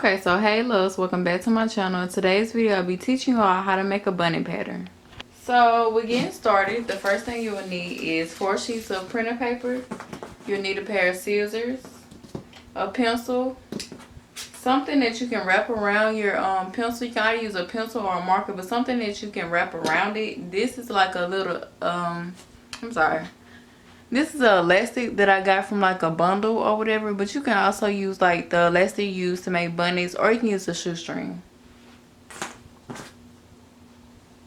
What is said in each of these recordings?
Okay, so hey loves, welcome back to my channel. In today's video, I'll be teaching you all how to make a bunny pattern. So we're getting started. The first thing you will need is 4 sheets of printer paper. You'll need a pair of scissors, a pencil, something that you can wrap around your pencil. You can either use a pencil or a marker, but something that you can wrap around it. This is like a little this is a elastic that I got from like a bundle or whatever, but you can also use like the elastic you use to make bunnies, or you can use a shoestring.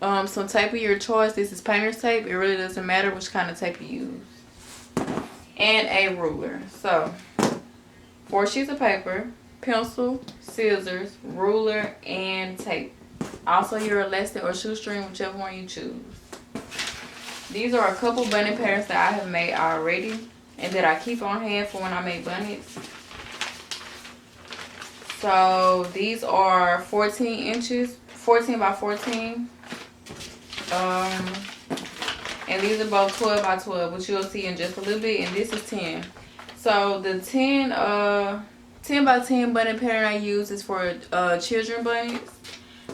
Some tape of your choice. This is painter's tape. It really doesn't matter which kind of tape you use. And a ruler. So 4 sheets of paper, pencil, scissors, ruler, and tape. Also your elastic or shoestring, whichever one you choose. These are a couple bunny patterns that I have made already and that I keep on hand for when I make bunnies. So these are 14 inches, 14 by 14. And these are both 12 by 12, which you'll see in just a little bit. And this is 10. So the 10 by 10 bunny pattern I use is for children bunnies.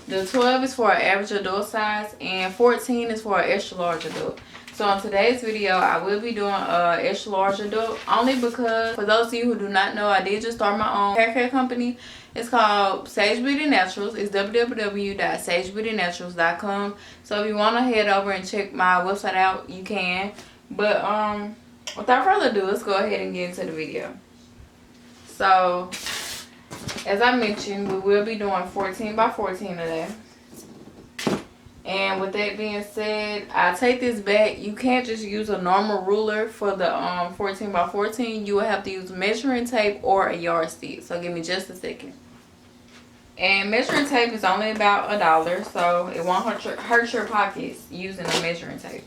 The 12 is for an average adult size, and 14 is for an extra large adult. So in today's video, I will be doing extra large adult, only because for those of you who do not know, I did just start my own hair care company. It's called Sage Beauty Naturals. It's www.sagebeautynaturals.com. So if you want to head over and check my website out, you can. But without further ado, let's go ahead and get into the video. So as I mentioned, we will be doing 14 by 14 today. And with that being said, I take this back. You can't just use a normal ruler for the 14 by 14. You will have to use measuring tape or a yardstick. So give me just a second. And measuring tape is only about $1, so it won't hurt your pockets using a measuring tape.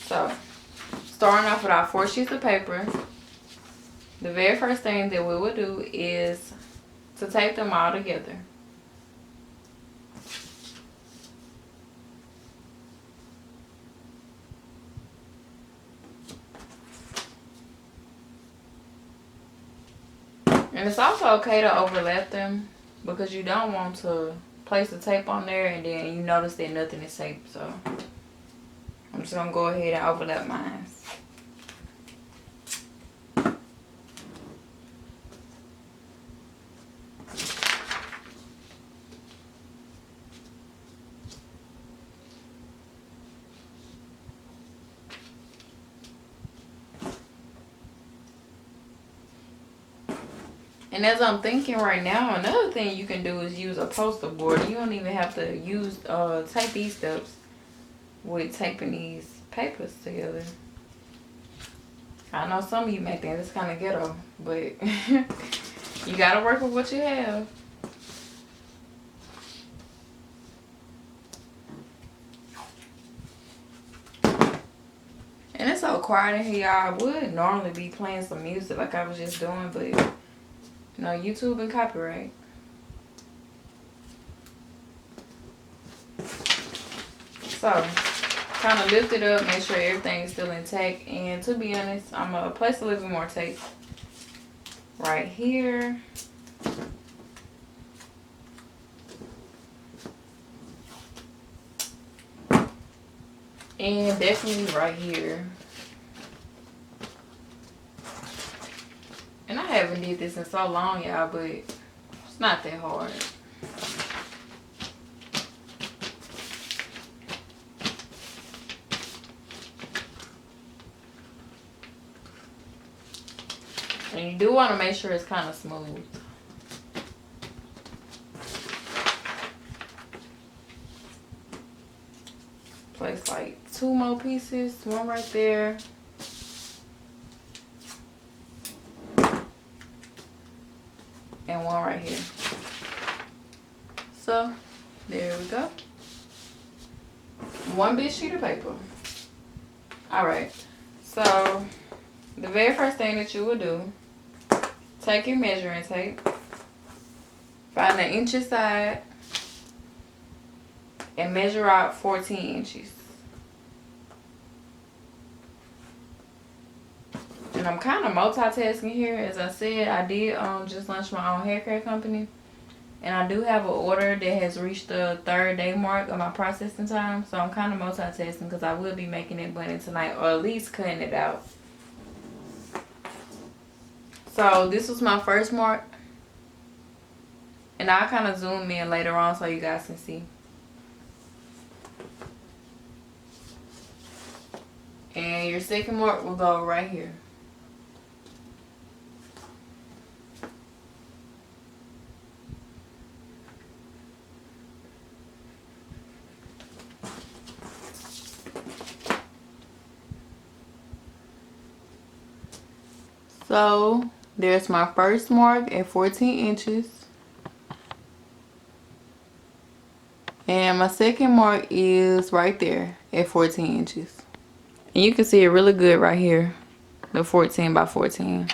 So starting off with our 4 sheets of paper, the very first thing that we will do is to tape them all together. And it's also okay to overlap them, because you don't want to place the tape on there and then you notice that nothing is taped. So I'm just going to go ahead and overlap mine. And as I'm thinking right now, another thing you can do is use a poster board. You don't even have to use tape these steps with taping these papers together. I know some of you may think it's kind of ghetto, but you gotta work with what you have. And it's so quiet in here, y'all. I would normally be playing some music like I was just doing, but no, YouTube and copyright. So, kind of lift it up, make sure everything is still intact. And to be honest, I'm going to place a little bit more tape right here. And definitely right here. And I haven't did this in so long, y'all, but it's not that hard. And you do want to make sure it's kind of smooth. Place like 2 more pieces, one right there. And one right here. So there we go. One big sheet of paper. Alright, so the very first thing that you will do, take your measuring tape, find the inch side, and measure out 14 inches. And and I'm kind of multitasking here. As I said, I did just launch my own hair care company, and I do have an order that has reached the 3rd day mark of my processing time. So I'm kind of multitasking because I will be making that bunny tonight, or at least cutting it out. So this was my first mark, and I'll kind of zoom in later on so you guys can see. And your second mark will go right here. So there's my first mark at 14 inches. And my second mark is right there at 14 inches. And you can see it really good right here. The 14 by 14.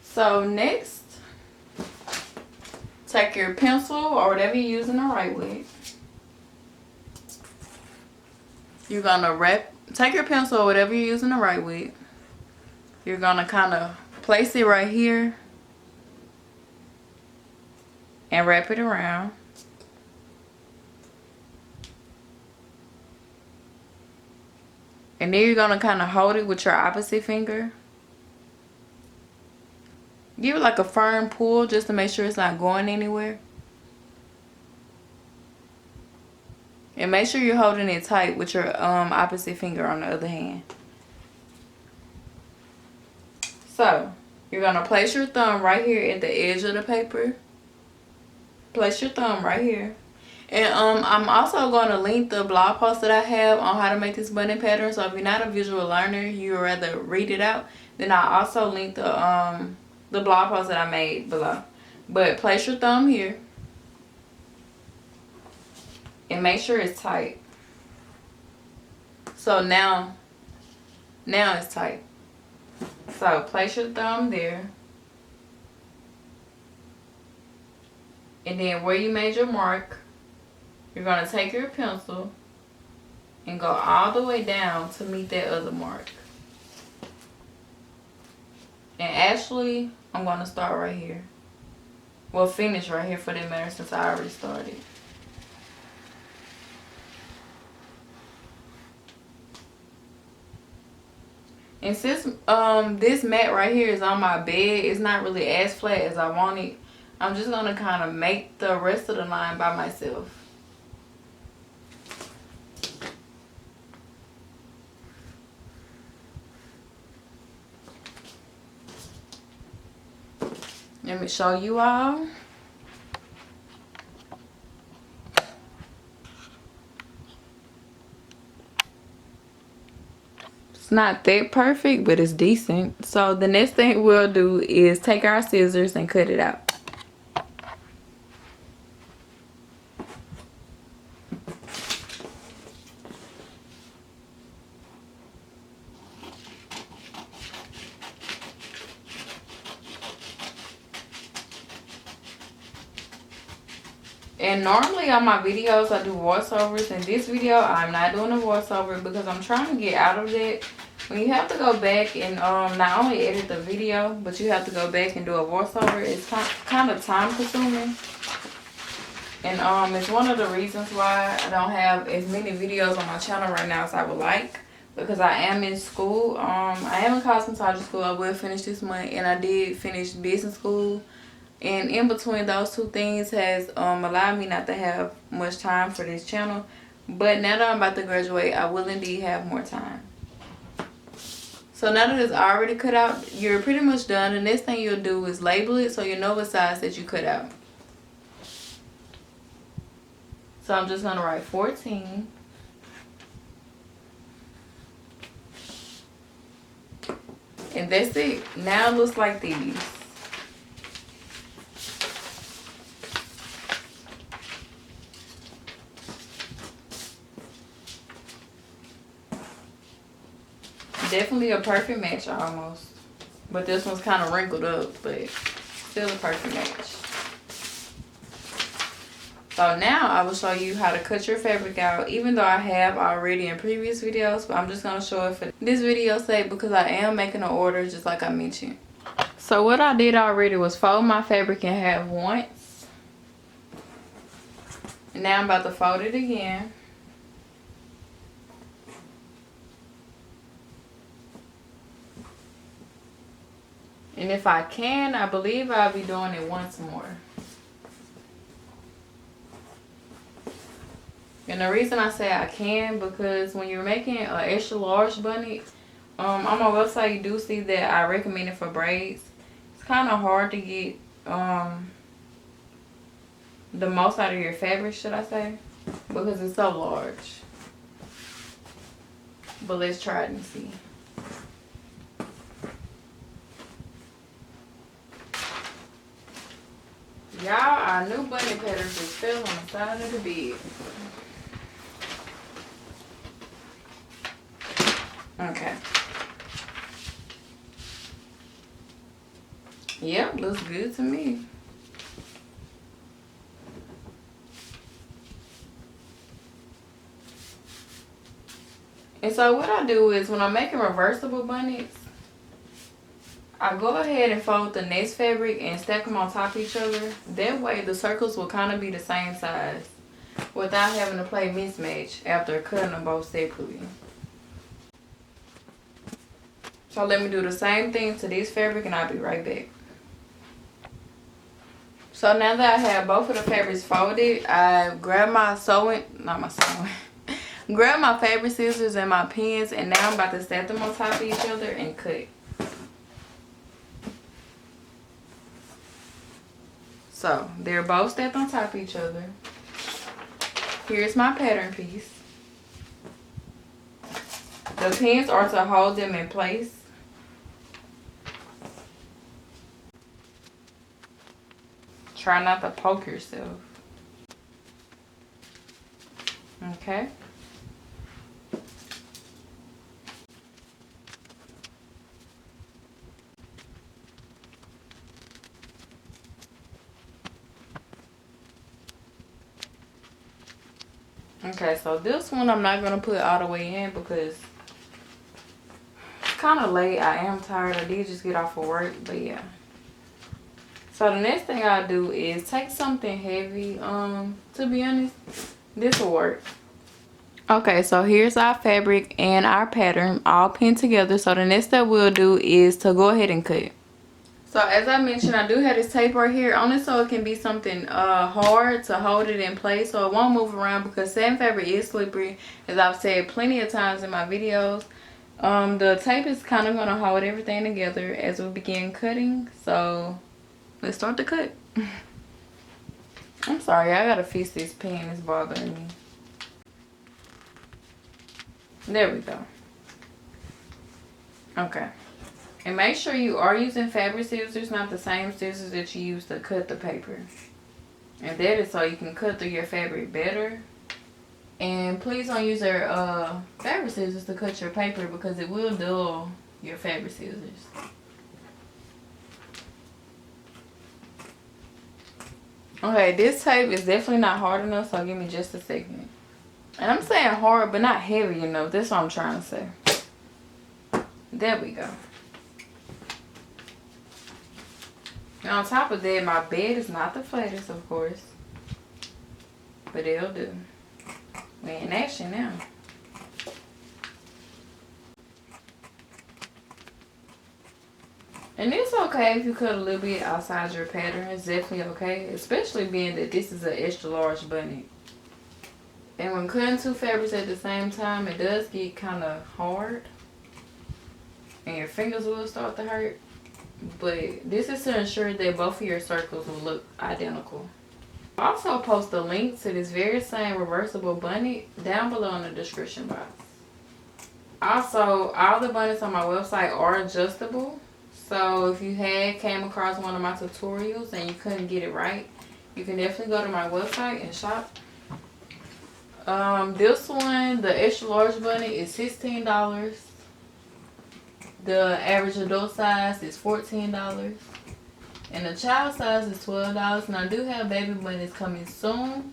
So next, take your pencil or whatever you're using to write with. You're gonna take your pencil or whatever you're using to write with. You're gonna kind of place it right here and wrap it around. And then you're gonna kind of hold it with your opposite finger. Give it like a firm pull just to make sure it's not going anywhere. And make sure you're holding it tight with your opposite finger on the other hand. So, you're going to place your thumb right here at the edge of the paper. Place your thumb right here. And I'm also going to link the blog post that I have on how to make this bunny pattern. So if you're not a visual learner, you would rather read it out, then I'll also link the blog post that I made below. But place your thumb here. And make sure it's tight. So now it's tight. So place your thumb there. And then where you made your mark, you're going to take your pencil and go all the way down to meet that other mark. And actually, I'm going to start right here. Well, finish right here for that matter since I already started. And since this mat right here is on my bed, it's not really as flat as I want it. I'm just going to kind of make the rest of the line by myself. Let me show you all. It's not that perfect, but it's decent. So the next thing we'll do is take our scissors and cut it out. And normally on my videos I do voiceovers. In this video I'm not doing a voiceover because I'm trying to get out of that. When you have to go back and not only edit the video, but you have to go back and do a voiceover, it's kind of time consuming. And it's one of the reasons why I don't have as many videos on my channel right now as I would like. Because I am in school. I am in cosmetology school. I will finish this month. And I did finish business school. And in between those two things has allowed me not to have much time for this channel. But now that I'm about to graduate, I will indeed have more time. So now that it's already cut out, you're pretty much done. The next thing you'll do is label it so you know what size that you cut out. So I'm just going to write 14. And that's it. Now it looks like these. Definitely a perfect match almost. But this one's kind of wrinkled up, but still a perfect match. So now I will show you how to cut your fabric out, even though I have already in previous videos, but I'm just going to show it for this video's sake because I am making an order just like I mentioned. So what I did already was fold my fabric in half once. And now I'm about to fold it again. And if I can, I believe I'll be doing it once more. And the reason I say I can, because when you're making an extra large bunny, on my website you do see that I recommend it for braids. It's kind of hard to get the most out of your fabric, should I say, because it's so large. But let's try it and see. Y'all, our new bunny patterns just fell on the side of the bed. Okay. Yep, looks good to me. And so what I do is when I'm making reversible bunnies, I go ahead and fold the next fabric and stack them on top of each other. That way the circles will kind of be the same size without having to play mismatch after cutting them both separately. So let me do the same thing to this fabric and I'll be right back. So now that I have both of the fabrics folded, I grab my grab my fabric scissors and my pins, and now I'm about to stack them on top of each other and cut. So they're both stacked on top of each other. Here's my pattern piece. The pins are to hold them in place. Try not to poke yourself. Okay. Okay, so this one I'm not going to put all the way in because it's kind of late. I am tired. I did just get off of work, but yeah. So the next thing I'll do is take something heavy. To be honest, this will work. Okay, so here's our fabric and our pattern all pinned together. So the next step we'll do is to go ahead and cut. So as I mentioned, I do have this tape right here, only so it can be something hard to hold it in place so it won't move around, because satin fabric is slippery, as I've said plenty of times in my videos. The tape is kind of going to hold everything together as we begin cutting. So let's start the cut. I'm sorry, I gotta fix this pen, it's bothering me. There we go. Okay. And make sure you are using fabric scissors, not the same scissors that you use to cut the paper. And that is so you can cut through your fabric better. And please don't use your fabric scissors to cut your paper, because it will dull your fabric scissors. Okay, this tape is definitely not hard enough, so give me just a second. And I'm saying hard, but not heavy enough. That's what I'm trying to say. There we go. And on top of that, my bed is not the flattest, of course. But it'll do. We're in action now. And it's okay if you cut a little bit outside your pattern. It's definitely okay. Especially being that this is an extra large bunny. And when cutting two fabrics at the same time, it does get kind of hard. And your fingers will start to hurt. But this is to ensure that both of your circles will look identical. I'll also post a link to this very same reversible bunny down below in the description box. Also, all the bunnies on my website are adjustable. So if you came across one of my tutorials and you couldn't get it right, you can definitely go to my website and shop. This one, the extra large bunny, is $16. The average adult size is $14. And the child size is $12. And I do have baby bunnies coming soon.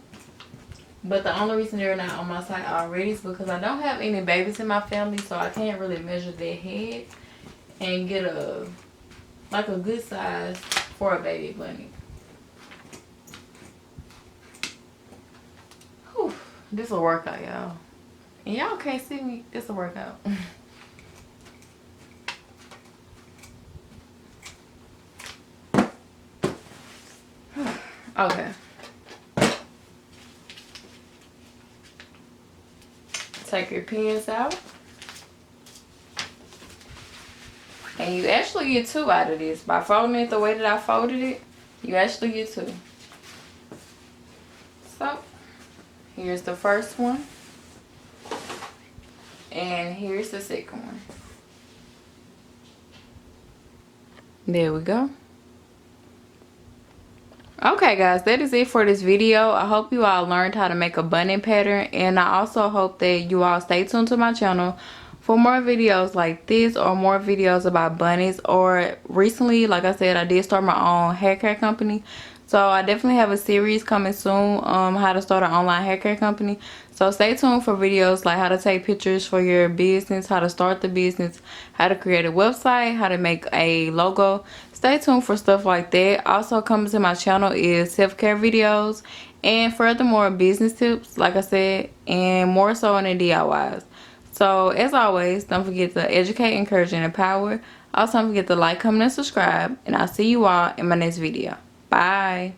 But the only reason they're not on my site already is because I don't have any babies in my family, so I can't really measure their head and get a good size for a baby bunny. Whew, this a workout, y'all. And y'all can't see me. It's a workout. Okay. Take your pins out. And you actually get 2 out of this. By folding it the way that I folded it, you actually get 2. So, here's the first one. And here's the second one. There we go. Okay guys, that is it for this video. I hope you all learned how to make a bunny pattern, and I also hope that you all stay tuned to my channel for more videos like this, or more videos about bunnies. Or recently, like I said, I did start my own hair care company, so I definitely have a series coming soon, how to start an online hair care company. So stay tuned for videos like how to take pictures for your business, how to start the business, how to create a website, how to make a logo. Stay tuned for stuff like that. Also coming to my channel is self-care videos, and furthermore business tips, like I said, and more so in the DIYs. So as always, don't forget to educate, encourage, and empower. Also don't forget to like, comment, and subscribe, and I'll see you all in my next video. Bye.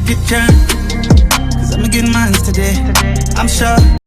Get turned, cause I'ma get mine today. I'm sure.